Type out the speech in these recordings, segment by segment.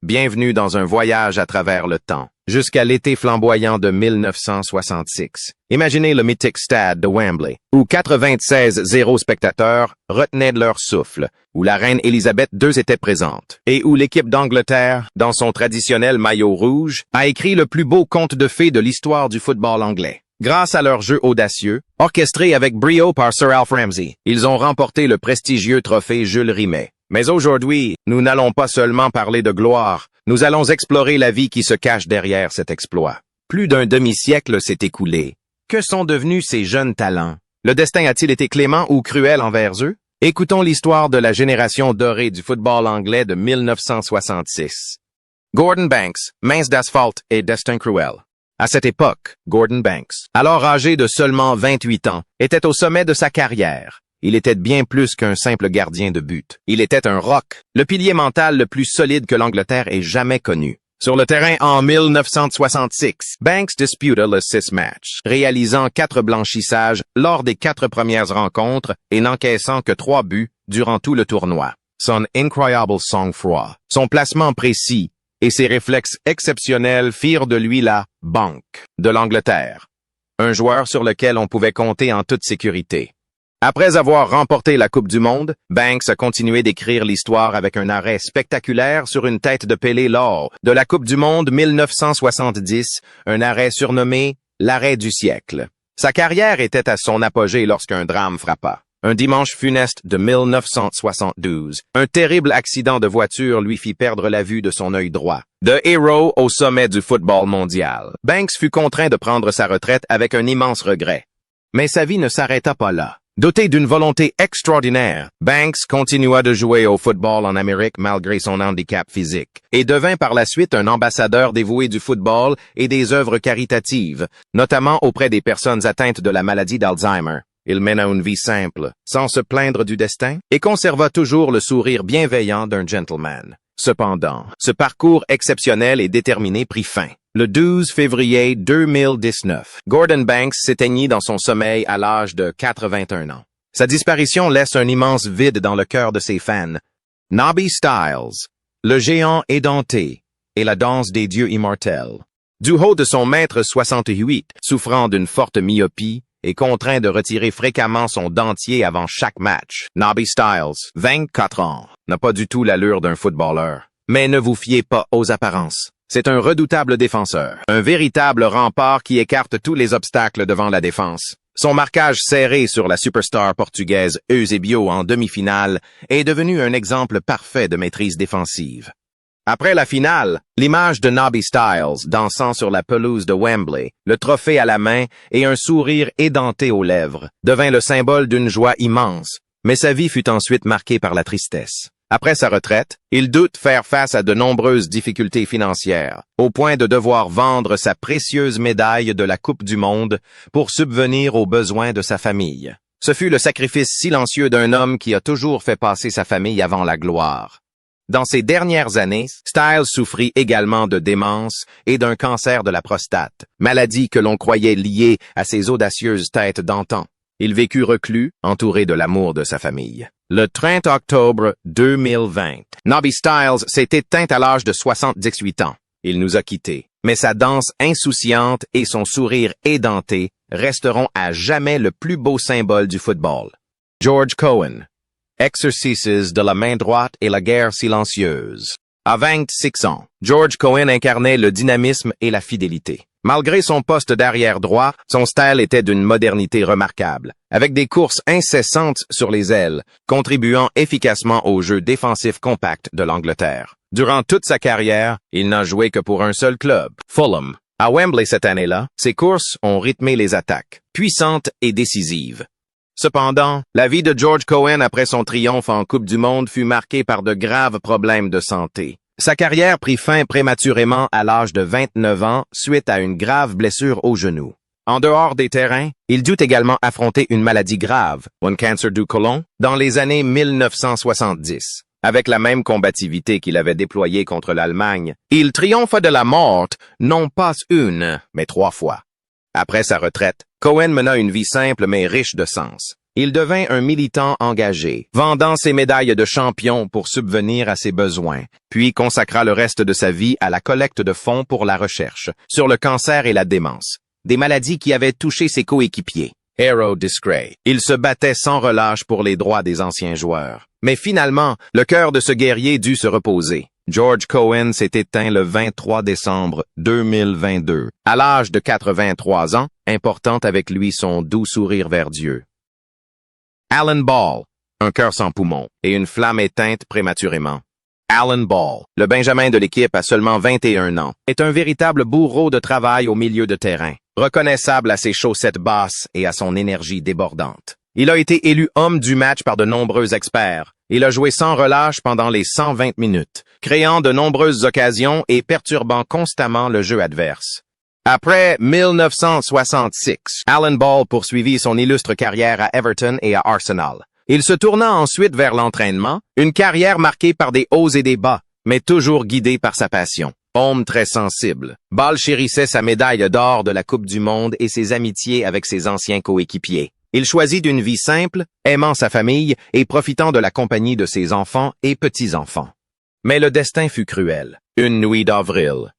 Bienvenue dans un voyage à travers le temps, jusqu'à l'été flamboyant de 1966. Imaginez le mythique stade de Wembley, où 96 spectateurs retenaient leur souffle, où la reine Élisabeth II était présente, et où l'équipe d'Angleterre, dans son traditionnel maillot rouge, a écrit le plus beau conte de fées de l'histoire du football anglais. Grâce à leur jeu audacieux, orchestré avec brio par Sir Alf Ramsey, ils ont remporté le prestigieux trophée Jules Rimet. Mais aujourd'hui, nous n'allons pas seulement parler de gloire, nous allons explorer la vie qui se cache derrière cet exploit. Plus d'un demi-siècle s'est écoulé. Que sont devenus ces jeunes talents? Le destin a-t-il été clément ou cruel envers eux? Écoutons l'histoire de la génération dorée du football anglais de 1966. Gordon Banks, mince d'asphalte et destin cruel. À cette époque, Gordon Banks, alors âgé de seulement 28 ans, était au sommet de sa carrière. Il était bien plus qu'un simple gardien de but. Il était un roc, le pilier mental le plus solide que l'Angleterre ait jamais connu. Sur le terrain en 1966, Banks disputa le 6 matchs, réalisant 4 blanchissages lors des 4 premières rencontres et n'encaissant que 3 buts durant tout le tournoi. Son incroyable sang-froid, son placement précis et ses réflexes exceptionnels firent de lui la « banque » de l'Angleterre, un joueur sur lequel on pouvait compter en toute sécurité. Après avoir remporté la Coupe du Monde, Banks a continué d'écrire l'histoire avec un arrêt spectaculaire sur une tête de Pelé lors de la Coupe du Monde 1970, un arrêt surnommé « l'arrêt du siècle ». Sa carrière était à son apogée lorsqu'un drame frappa. Un dimanche funeste de 1972, un terrible accident de voiture lui fit perdre la vue de son œil droit. The Hero au sommet du football mondial, Banks fut contraint de prendre sa retraite avec un immense regret. Mais sa vie ne s'arrêta pas là. Doté d'une volonté extraordinaire, Banks continua de jouer au football en Amérique malgré son handicap physique et devint par la suite un ambassadeur dévoué du football et des œuvres caritatives, notamment auprès des personnes atteintes de la maladie d'Alzheimer. Il mena une vie simple, sans se plaindre du destin, et conserva toujours le sourire bienveillant d'un gentleman. Cependant, ce parcours exceptionnel et déterminé prit fin. Le 12 février 2019, Gordon Banks s'éteignit dans son sommeil à l'âge de 81 ans. Sa disparition laisse un immense vide dans le cœur de ses fans. Nobby Stiles, le géant édenté, et la danse des dieux immortels. Du haut de son mètre 68, souffrant d'une forte myopie, et contraint de retirer fréquemment son dentier avant chaque match, Nobby Stiles, 24 ans, n'a pas du tout l'allure d'un footballeur. Mais ne vous fiez pas aux apparences. C'est un redoutable défenseur, un véritable rempart qui écarte tous les obstacles devant la défense. Son marquage serré sur la superstar portugaise Eusébio en demi-finale est devenu un exemple parfait de maîtrise défensive. Après la finale, l'image de Nobby Stiles dansant sur la pelouse de Wembley, le trophée à la main et un sourire édenté aux lèvres, devint le symbole d'une joie immense, mais sa vie fut ensuite marquée par la tristesse. Après sa retraite, il doute faire face à de nombreuses difficultés financières, au point de devoir vendre sa précieuse médaille de la Coupe du Monde pour subvenir aux besoins de sa famille. Ce fut le sacrifice silencieux d'un homme qui a toujours fait passer sa famille avant la gloire. Dans ces dernières années, Stiles souffrit également de démence et d'un cancer de la prostate, maladie que l'on croyait liée à ses audacieuses têtes d'antan. Il vécut reclus, entouré de l'amour de sa famille. Le 30 octobre 2020, Nobby Stiles s'est éteint à l'âge de 78 ans. Il nous a quittés, mais sa danse insouciante et son sourire édenté resteront à jamais le plus beau symbole du football. George Cohen, Exercices de la main droite et la guerre silencieuse. À 26 ans, George Cohen incarnait le dynamisme et la fidélité. Malgré son poste d'arrière droit, son style était d'une modernité remarquable, avec des courses incessantes sur les ailes, contribuant efficacement au jeu défensif compact de l'Angleterre. Durant toute sa carrière, il n'a joué que pour un seul club, Fulham. À Wembley cette année-là, ses courses ont rythmé les attaques, puissantes et décisives. Cependant, la vie de George Cohen après son triomphe en Coupe du Monde fut marquée par de graves problèmes de santé. Sa carrière prit fin prématurément à l'âge de 29 ans suite à une grave blessure au genou. En dehors des terrains, il dut également affronter une maladie grave, un cancer du côlon, dans les années 1970. Avec la même combativité qu'il avait déployée contre l'Allemagne, il triompha de la mort, non pas une, mais 3 fois. Après sa retraite, Cohen mena une vie simple mais riche de sens. Il devint un militant engagé, vendant ses médailles de champion pour subvenir à ses besoins, puis consacra le reste de sa vie à la collecte de fonds pour la recherche sur le cancer et la démence, des maladies qui avaient touché ses coéquipiers. Héros discret. Il se battait sans relâche pour les droits des anciens joueurs. Mais finalement, le cœur de ce guerrier dut se reposer. George Cohen s'est éteint le 23 décembre 2022, à l'âge de 83 ans, important avec lui son doux sourire vers Dieu. Alan Ball, un cœur sans poumon et une flamme éteinte prématurément. Alan Ball, le benjamin de l'équipe à seulement 21 ans, est un véritable bourreau de travail au milieu de terrain, reconnaissable à ses chaussettes basses et à son énergie débordante. Il a été élu homme du match par de nombreux experts. Il a joué sans relâche pendant les 120 minutes, créant de nombreuses occasions et perturbant constamment le jeu adverse. Après 1966, Alan Ball poursuivit son illustre carrière à Everton et à Arsenal. Il se tourna ensuite vers l'entraînement, une carrière marquée par des hauts et des bas, mais toujours guidée par sa passion. Homme très sensible, Ball chérissait sa médaille d'or de la Coupe du Monde et ses amitiés avec ses anciens coéquipiers. Il choisit d'une vie simple, aimant sa famille et profitant de la compagnie de ses enfants et petits-enfants. Mais le destin fut cruel. Une nuit d'avril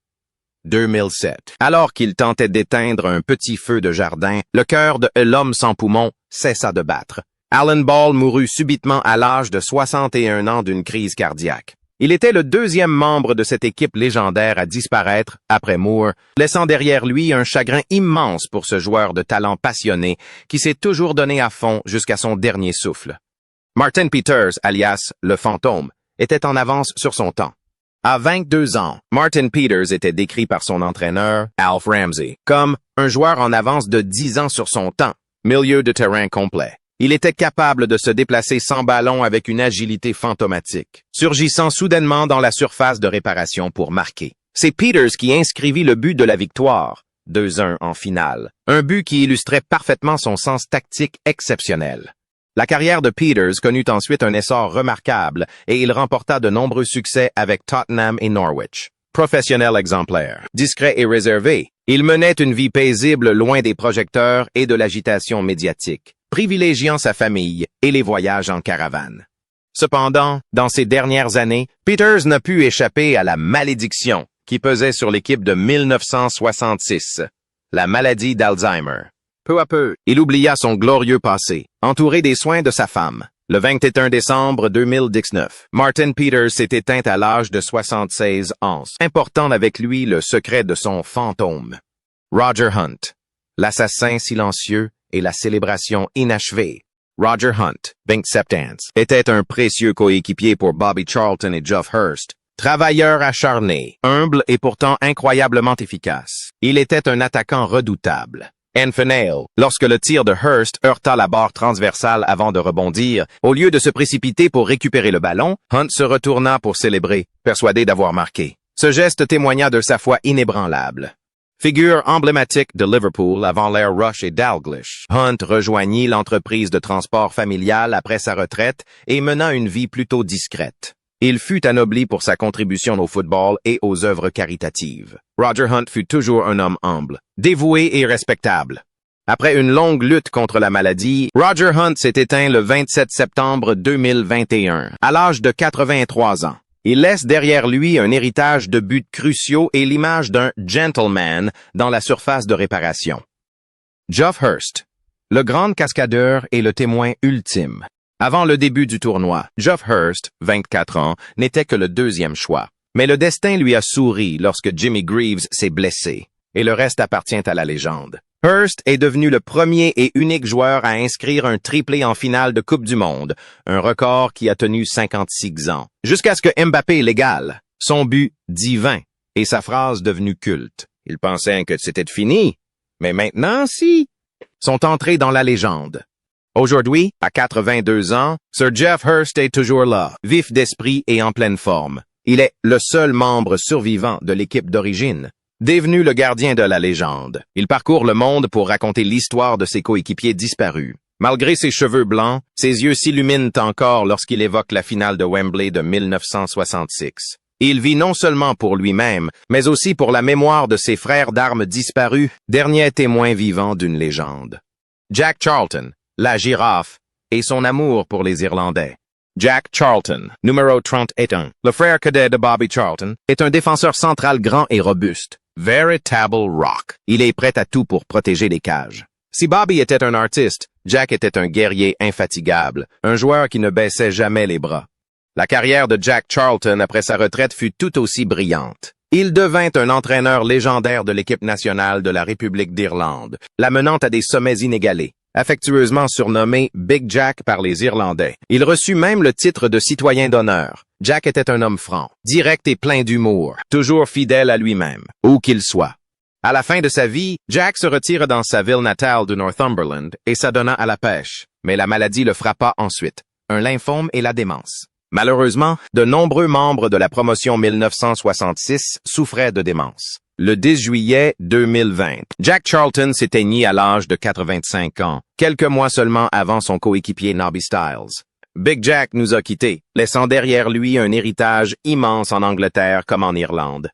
2007. Alors qu'il tentait d'éteindre un petit feu de jardin, le cœur de l'homme sans poumon cessa de battre. Alan Ball mourut subitement à l'âge de 61 ans d'une crise cardiaque. Il était le deuxième membre de cette équipe légendaire à disparaître après Moore, laissant derrière lui un chagrin immense pour ce joueur de talent passionné qui s'est toujours donné à fond jusqu'à son dernier souffle. Martin Peters, alias le fantôme, était en avance sur son temps. À 22 ans, Martin Peters était décrit par son entraîneur, Alf Ramsey, comme un joueur en avance de 10 ans sur son temps, milieu de terrain complet. Il était capable de se déplacer sans ballon avec une agilité fantomatique, surgissant soudainement dans la surface de réparation pour marquer. C'est Peters qui inscrivit le but de la victoire, 2-1 en finale, un but qui illustrait parfaitement son sens tactique exceptionnel. La carrière de Peters connut ensuite un essor remarquable et il remporta de nombreux succès avec Tottenham et Norwich. Professionnel exemplaire, discret et réservé, il menait une vie paisible loin des projecteurs et de l'agitation médiatique, privilégiant sa famille et les voyages en caravane. Cependant, dans ces dernières années, Peters n'a pu échapper à la malédiction qui pesait sur l'équipe de 1966, la maladie d'Alzheimer. Peu à peu, il oublia son glorieux passé, entouré des soins de sa femme. Le 21 décembre 2019, Martin Peters s'est éteint à l'âge de 76 ans, important avec lui le secret de son fantôme. Roger Hunt, l'assassin silencieux et la célébration inachevée. Roger Hunt, 27 ans, était un précieux coéquipier pour Bobby Charlton et Geoff Hurst. Travailleur acharné, humble et pourtant incroyablement efficace. Il était un attaquant redoutable. Finale, lorsque le tir de Hurst heurta la barre transversale avant de rebondir, au lieu de se précipiter pour récupérer le ballon, Hunt se retourna pour célébrer, persuadé d'avoir marqué. Ce geste témoigna de sa foi inébranlable. Figure emblématique de Liverpool avant l'ère Rush et Dalglish, Hunt rejoignit l'entreprise de transport familial après sa retraite et mena une vie plutôt discrète. Il fut anobli pour sa contribution au football et aux œuvres caritatives. Roger Hunt fut toujours un homme humble, dévoué et respectable. Après une longue lutte contre la maladie, Roger Hunt s'est éteint le 27 septembre 2021, à l'âge de 83 ans. Il laisse derrière lui un héritage de buts cruciaux et l'image d'un gentleman dans la surface de réparation. Geoff Hurst, le grand cascadeur et le témoin ultime. Avant le début du tournoi, Geoff Hurst, 24 ans, n'était que le deuxième choix. Mais le destin lui a souri lorsque Jimmy Greaves s'est blessé, et le reste appartient à la légende. Hurst est devenu le premier et unique joueur à inscrire un triplé en finale de Coupe du Monde, un record qui a tenu 56 ans, jusqu'à ce que Mbappé l'égale, son but divin, et sa phrase devenue culte. Il pensait que c'était fini, mais maintenant, si, sont entrés dans la légende. Aujourd'hui, à 82 ans, Sir Geoff Hurst est toujours là, vif d'esprit et en pleine forme. Il est le seul membre survivant de l'équipe d'origine. Devenu le gardien de la légende, il parcourt le monde pour raconter l'histoire de ses coéquipiers disparus. Malgré ses cheveux blancs, ses yeux s'illuminent encore lorsqu'il évoque la finale de Wembley de 1966. Il vit non seulement pour lui-même, mais aussi pour la mémoire de ses frères d'armes disparus, derniers témoins vivants d'une légende. Jack Charlton, la girafe, et son amour pour les Irlandais. Jack Charlton, numéro 31, le frère cadet de Bobby Charlton, est un défenseur central grand et robuste. Veritable rock. Il est prêt à tout pour protéger les cages. Si Bobby était un artiste, Jack était un guerrier infatigable, un joueur qui ne baissait jamais les bras. La carrière de Jack Charlton après sa retraite fut tout aussi brillante. Il devint un entraîneur légendaire de l'équipe nationale de la République d'Irlande, l'amenant à des sommets inégalés. Affectueusement surnommé Big Jack par les Irlandais. Il reçut même le titre de citoyen d'honneur. Jack était un homme franc, direct et plein d'humour, toujours fidèle à lui-même, où qu'il soit. À la fin de sa vie, Jack se retire dans sa ville natale de Northumberland et s'adonna à la pêche. Mais la maladie le frappa ensuite, un lymphome et la démence. Malheureusement, de nombreux membres de la promotion 1966 souffraient de démence. Le 10 juillet 2020, Jack Charlton s'éteignit à l'âge de 85 ans, quelques mois seulement avant son coéquipier Nobby Stiles. Big Jack nous a quittés, laissant derrière lui un héritage immense en Angleterre comme en Irlande.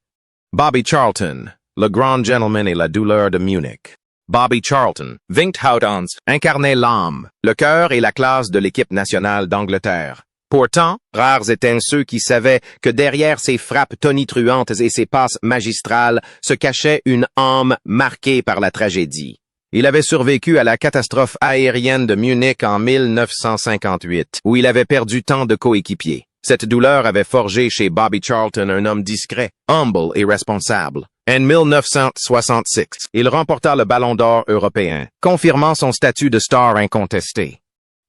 Bobby Charlton, le grand gentleman et la douleur de Munich. Bobby Charlton, Vingt-Houtons, incarnait l'âme, le cœur et la classe de l'équipe nationale d'Angleterre. Pourtant, rares étaient ceux qui savaient que derrière ses frappes tonitruantes et ses passes magistrales se cachait une âme marquée par la tragédie. Il avait survécu à la catastrophe aérienne de Munich en 1958, où il avait perdu tant de coéquipiers. Cette douleur avait forgé chez Bobby Charlton un homme discret, humble et responsable. En 1966, il remporta le Ballon d'Or européen, confirmant son statut de star incontesté.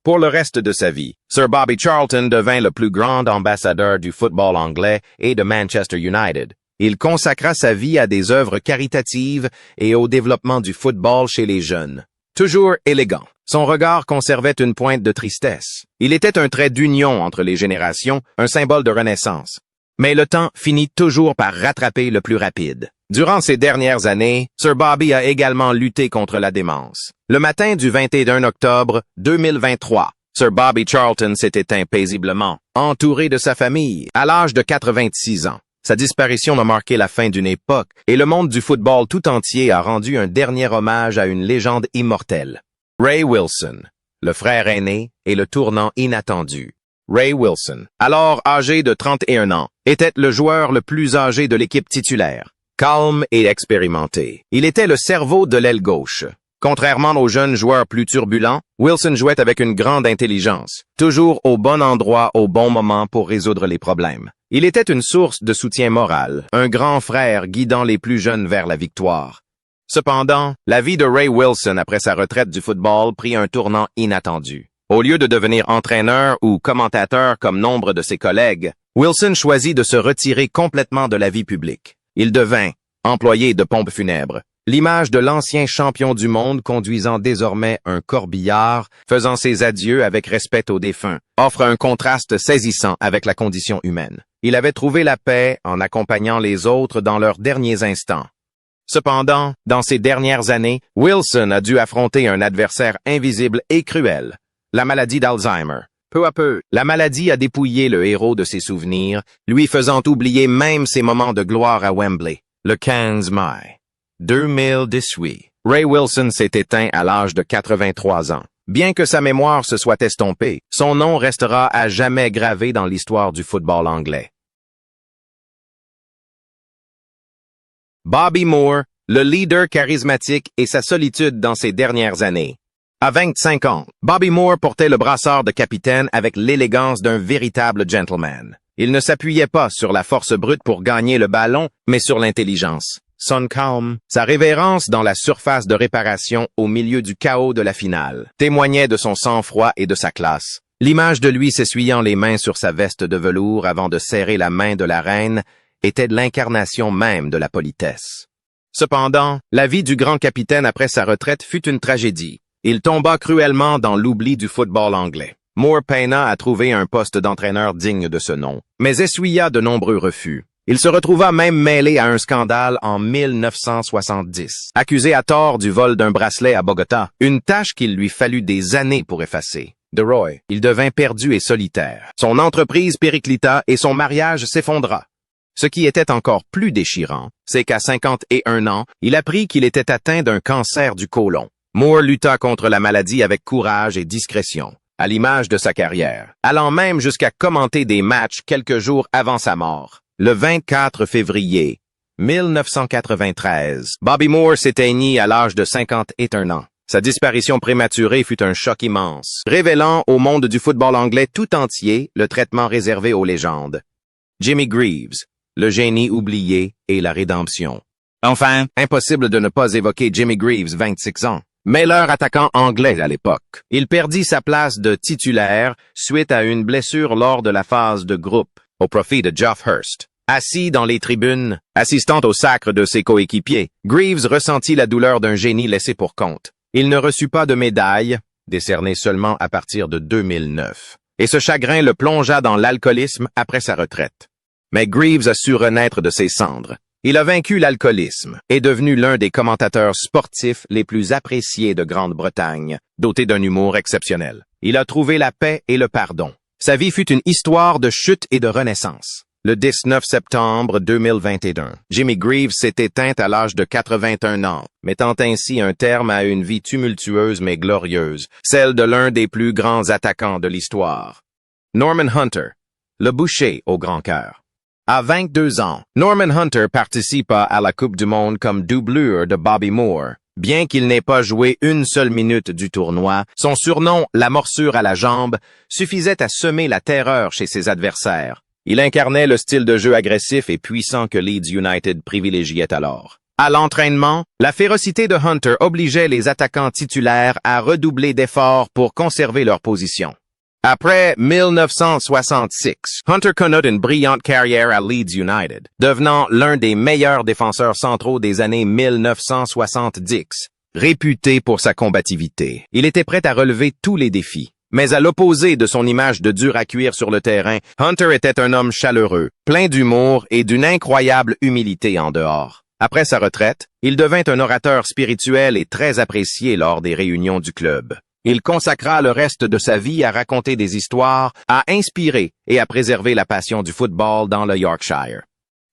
Pour le reste de sa vie, Sir Bobby Charlton devint le plus grand ambassadeur du football anglais et de Manchester United. Il consacra sa vie à des œuvres caritatives et au développement du football chez les jeunes. Toujours élégant, son regard conservait une pointe de tristesse. Il était un trait d'union entre les générations, un symbole de renaissance. Mais le temps finit toujours par rattraper le plus rapide. Durant ces dernières années, Sir Bobby a également lutté contre la démence. Le matin du 21 octobre 2023, Sir Bobby Charlton s'est éteint paisiblement, entouré de sa famille, à l'âge de 86 ans. Sa disparition a marqué la fin d'une époque, et le monde du football tout entier a rendu un dernier hommage à une légende immortelle. Ray Wilson, le frère aîné et le tournant inattendu. Ray Wilson, alors âgé de 31 ans, était le joueur le plus âgé de l'équipe titulaire. Calme et expérimenté, il était le cerveau de l'aile gauche. Contrairement aux jeunes joueurs plus turbulents, Wilson jouait avec une grande intelligence, toujours au bon endroit au bon moment pour résoudre les problèmes. Il était une source de soutien moral, un grand frère guidant les plus jeunes vers la victoire. Cependant, la vie de Ray Wilson après sa retraite du football prit un tournant inattendu. Au lieu de devenir entraîneur ou commentateur comme nombre de ses collègues, Wilson choisit de se retirer complètement de la vie publique. Il devint employé de pompe funèbre, l'image de l'ancien champion du monde conduisant désormais un corbillard, faisant ses adieux avec respect aux défunts, offre un contraste saisissant avec la condition humaine. Il avait trouvé la paix en accompagnant les autres dans leurs derniers instants. Cependant, dans ces dernières années, Wilson a dû affronter un adversaire invisible et cruel, la maladie d'Alzheimer. Peu à peu, la maladie a dépouillé le héros de ses souvenirs, lui faisant oublier même ses moments de gloire à Wembley. Le 15 mai 2018, Ray Wilson s'est éteint à l'âge de 83 ans. Bien que sa mémoire se soit estompée, son nom restera à jamais gravé dans l'histoire du football anglais. Bobby Moore, le leader charismatique et sa solitude dans ses dernières années. À 25 ans, Bobby Moore portait le brassard de capitaine avec l'élégance d'un véritable gentleman. Il ne s'appuyait pas sur la force brute pour gagner le ballon, mais sur l'intelligence. Son calme, sa révérence dans la surface de réparation au milieu du chaos de la finale, témoignait de son sang-froid et de sa classe. L'image de lui s'essuyant les mains sur sa veste de velours avant de serrer la main de la reine était de l'incarnation même de la politesse. Cependant, la vie du grand capitaine après sa retraite fut une tragédie. Il tomba cruellement dans l'oubli du football anglais. Moore peina à trouver un poste d'entraîneur digne de ce nom, mais essuya de nombreux refus. Il se retrouva même mêlé à un scandale en 1970, accusé à tort du vol d'un bracelet à Bogota, une tâche qu'il lui fallut des années pour effacer. De Roy, il devint perdu et solitaire. Son entreprise périclita et son mariage s'effondra. Ce qui était encore plus déchirant, c'est qu'à 51 ans, il apprit qu'il était atteint d'un cancer du côlon. Moore lutta contre la maladie avec courage et discrétion. à l'image de sa carrière, allant même jusqu'à commenter des matchs quelques jours avant sa mort. Le 24 février 1993, Bobby Moore s'éteignit à l'âge de 51 ans. Sa disparition prématurée fut un choc immense, révélant au monde du football anglais tout entier le traitement réservé aux légendes. Jimmy Greaves, le génie oublié et la rédemption. Enfin, impossible de ne pas évoquer Jimmy Greaves, 26 ans. Meilleur attaquant anglais à l'époque. Il perdit sa place de titulaire suite à une blessure lors de la phase de groupe, au profit de Geoff Hurst. Assis dans les tribunes, assistant au sacre de ses coéquipiers, Greaves ressentit la douleur d'un génie laissé pour compte. Il ne reçut pas de médaille, décernée seulement à partir de 2009. Et ce chagrin le plongea dans l'alcoolisme après sa retraite. Mais Greaves a su renaître de ses cendres. Il a vaincu l'alcoolisme, est devenu l'un des commentateurs sportifs les plus appréciés de Grande-Bretagne, doté d'un humour exceptionnel. Il a trouvé la paix et le pardon. Sa vie fut une histoire de chute et de renaissance. Le 19 septembre 2021, Jimmy Greaves s'est éteint à l'âge de 81 ans, mettant ainsi un terme à une vie tumultueuse mais glorieuse, celle de l'un des plus grands attaquants de l'histoire. Norman Hunter, le boucher au grand cœur. À 22 ans, Norman Hunter participa à la Coupe du Monde comme doublure de Bobby Moore. Bien qu'il n'ait pas joué une seule minute du tournoi, son surnom, la morsure à la jambe, suffisait à semer la terreur chez ses adversaires. Il incarnait le style de jeu agressif et puissant que Leeds United privilégiait alors. À l'entraînement, la férocité de Hunter obligeait les attaquants titulaires à redoubler d'efforts pour conserver leur position. Après 1966, Hunter connut une brillante carrière à Leeds United, devenant l'un des meilleurs défenseurs centraux des années 1970, réputé pour sa combativité. Il était prêt à relever tous les défis. Mais à l'opposé de son image de dur à cuire sur le terrain, Hunter était un homme chaleureux, plein d'humour et d'une incroyable humilité en dehors. Après sa retraite, il devint un orateur spirituel et très apprécié lors des réunions du club. Il consacra le reste de sa vie à raconter des histoires, à inspirer et à préserver la passion du football dans le Yorkshire.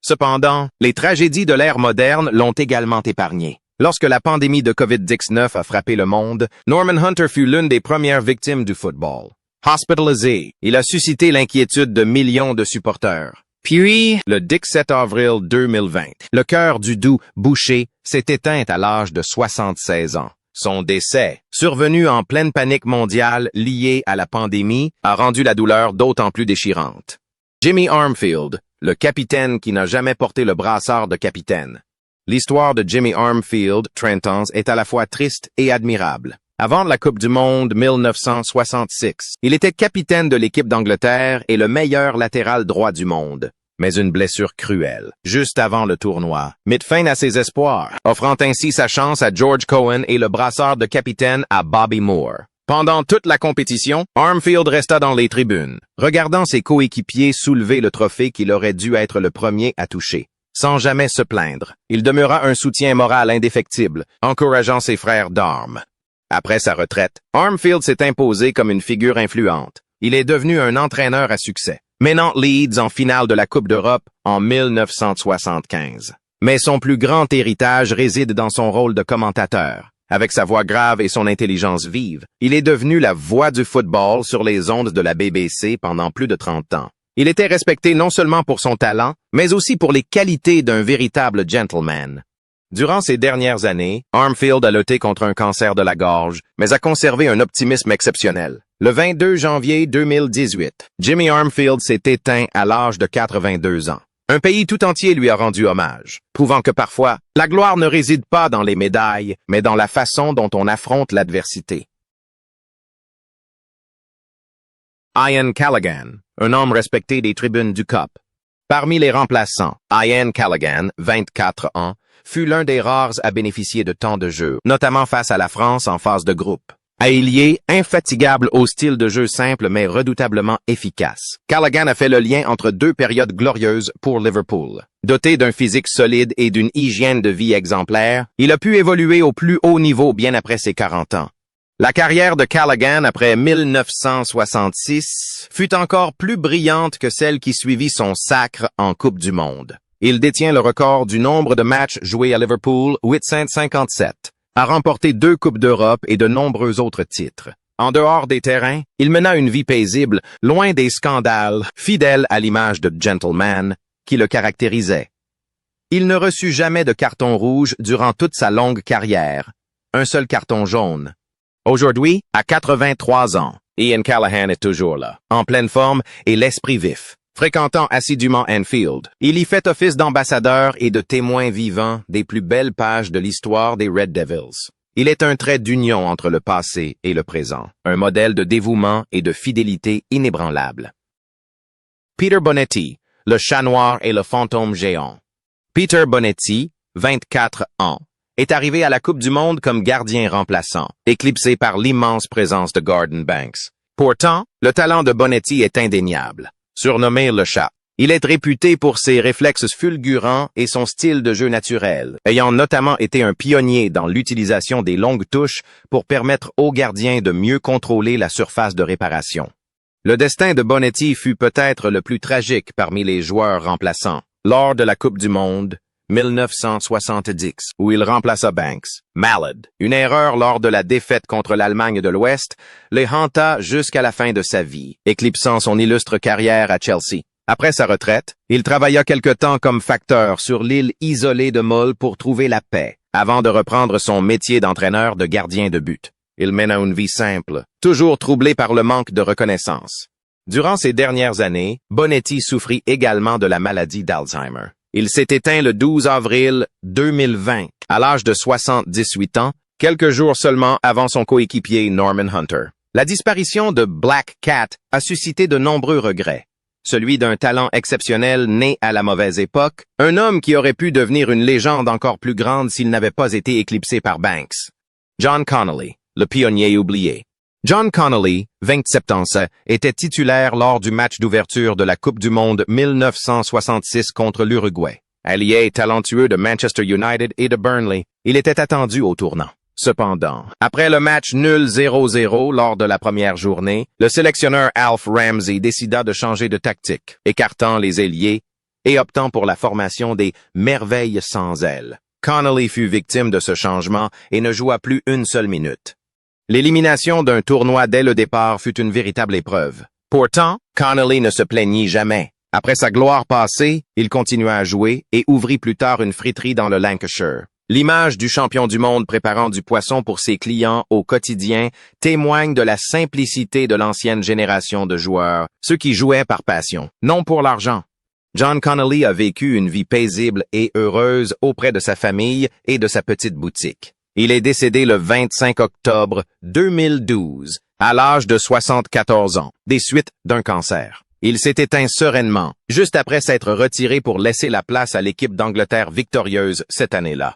Cependant, les tragédies de l'ère moderne l'ont également épargné. Lorsque la pandémie de COVID-19 a frappé le monde, Norman Hunter fut l'une des premières victimes du football. Hospitalisé, il a suscité l'inquiétude de millions de supporters. Puis, le 17 avril 2020, le cœur du doux boucher s'est éteint à l'âge de 76 ans. Son décès, survenu en pleine panique mondiale liée à la pandémie, a rendu la douleur d'autant plus déchirante. Jimmy Armfield, le capitaine qui n'a jamais porté le brassard de capitaine. L'histoire de Jimmy Armfield, Trentons, est à la fois triste et admirable. Avant la Coupe du Monde 1966, il était capitaine de l'équipe d'Angleterre et le meilleur latéral droit du monde. Mais une blessure cruelle, juste avant le tournoi, mit fin à ses espoirs, offrant ainsi sa chance à George Cohen et le brassard de capitaine à Bobby Moore. Pendant toute la compétition, Armfield resta dans les tribunes, regardant ses coéquipiers soulever le trophée qu'il aurait dû être le premier à toucher. Sans jamais se plaindre, il demeura un soutien moral indéfectible, encourageant ses frères d'armes. Après sa retraite, Armfield s'est imposé comme une figure influente. Il est devenu un entraîneur à succès, menant Leeds en finale de la Coupe d'Europe en 1975. Mais son plus grand héritage réside dans son rôle de commentateur. Avec sa voix grave et son intelligence vive, il est devenu la voix du football sur les ondes de la BBC pendant plus de 30 ans. Il était respecté non seulement pour son talent, mais aussi pour les qualités d'un véritable gentleman. Durant ces dernières années, Armfield a lutté contre un cancer de la gorge, mais a conservé un optimisme exceptionnel. Le 22 janvier 2018, Jimmy Armfield s'est éteint à l'âge de 82 ans. Un pays tout entier lui a rendu hommage, prouvant que parfois, la gloire ne réside pas dans les médailles, mais dans la façon dont on affronte l'adversité. Ian Callaghan, un homme respecté des tribunes du COP. Parmi les remplaçants, Ian Callaghan, 24 ans, fut l'un des rares à bénéficier de temps de jeu, notamment face à la France en phase de groupe. Ailier, infatigable au style de jeu simple mais redoutablement efficace, Callaghan a fait le lien entre deux périodes glorieuses pour Liverpool. Doté d'un physique solide et d'une hygiène de vie exemplaire, il a pu évoluer au plus haut niveau bien après ses 40 ans. La carrière de Callaghan après 1966 fut encore plus brillante que celle qui suivit son sacre en Coupe du Monde. Il détient le record du nombre de matchs joués à Liverpool, 857, a remporté 2 Coupes d'Europe et de nombreux autres titres. En dehors des terrains, il mena une vie paisible, loin des scandales, fidèle à l'image de gentleman qui le caractérisait. Il ne reçut jamais de carton rouge durant toute sa longue carrière, un seul carton jaune. Aujourd'hui, à 83 ans, Ian Callahan est toujours là, en pleine forme et l'esprit vif. Fréquentant assidûment Anfield, il y fait office d'ambassadeur et de témoin vivant des plus belles pages de l'histoire des Red Devils. Il est un trait d'union entre le passé et le présent, un modèle de dévouement et de fidélité inébranlable. Peter Bonetti, le chat noir et le fantôme géant. Peter Bonetti, 24 ans, est arrivé à la Coupe du Monde comme gardien remplaçant, éclipsé par l'immense présence de Gordon Banks. Pourtant, le talent de Bonetti est indéniable. Surnommé le chat, il est réputé pour ses réflexes fulgurants et son style de jeu naturel, ayant notamment été un pionnier dans l'utilisation des longues touches pour permettre aux gardiens de mieux contrôler la surface de réparation. Le destin de Bonetti fut peut-être le plus tragique parmi les joueurs remplaçants. Lors de la Coupe du Monde, 1970, où il remplaça Banks, malade. Une erreur lors de la défaite contre l'Allemagne de l'Ouest le hanta jusqu'à la fin de sa vie, éclipsant son illustre carrière à Chelsea. Après sa retraite, il travailla quelque temps comme facteur sur l'île isolée de Mull pour trouver la paix, avant de reprendre son métier d'entraîneur de gardien de but. Il mena une vie simple, toujours troublé par le manque de reconnaissance. Durant ces dernières années, Bonetti souffrit également de la maladie d'Alzheimer. Il s'est éteint le 12 avril 2020, à l'âge de 78 ans, quelques jours seulement avant son coéquipier Norman Hunter. La disparition de Black Cat a suscité de nombreux regrets. Celui d'un talent exceptionnel né à la mauvaise époque, un homme qui aurait pu devenir une légende encore plus grande s'il n'avait pas été éclipsé par Banks. John Connolly, le pionnier oublié. John Connolly, 27 ans, était titulaire lors du match d'ouverture de la Coupe du Monde 1966 contre l'Uruguay. Allié talentueux de Manchester United et de Burnley, il était attendu au tournant. Cependant, après le match nul 0-0 lors de la première journée, le sélectionneur Alf Ramsey décida de changer de tactique, écartant les ailiers et optant pour la formation des merveilles sans ailes. Connolly fut victime de ce changement et ne joua plus une seule minute. L'élimination d'un tournoi dès le départ fut une véritable épreuve. Pourtant, Connolly ne se plaignit jamais. Après sa gloire passée, il continua à jouer et ouvrit plus tard une friterie dans le Lancashire. L'image du champion du monde préparant du poisson pour ses clients au quotidien témoigne de la simplicité de l'ancienne génération de joueurs, ceux qui jouaient par passion, non pour l'argent. John Connolly a vécu une vie paisible et heureuse auprès de sa famille et de sa petite boutique. Il est décédé le 25 octobre 2012, à l'âge de 74 ans, des suites d'un cancer. Il s'est éteint sereinement, juste après s'être retiré pour laisser la place à l'équipe d'Angleterre victorieuse cette année-là.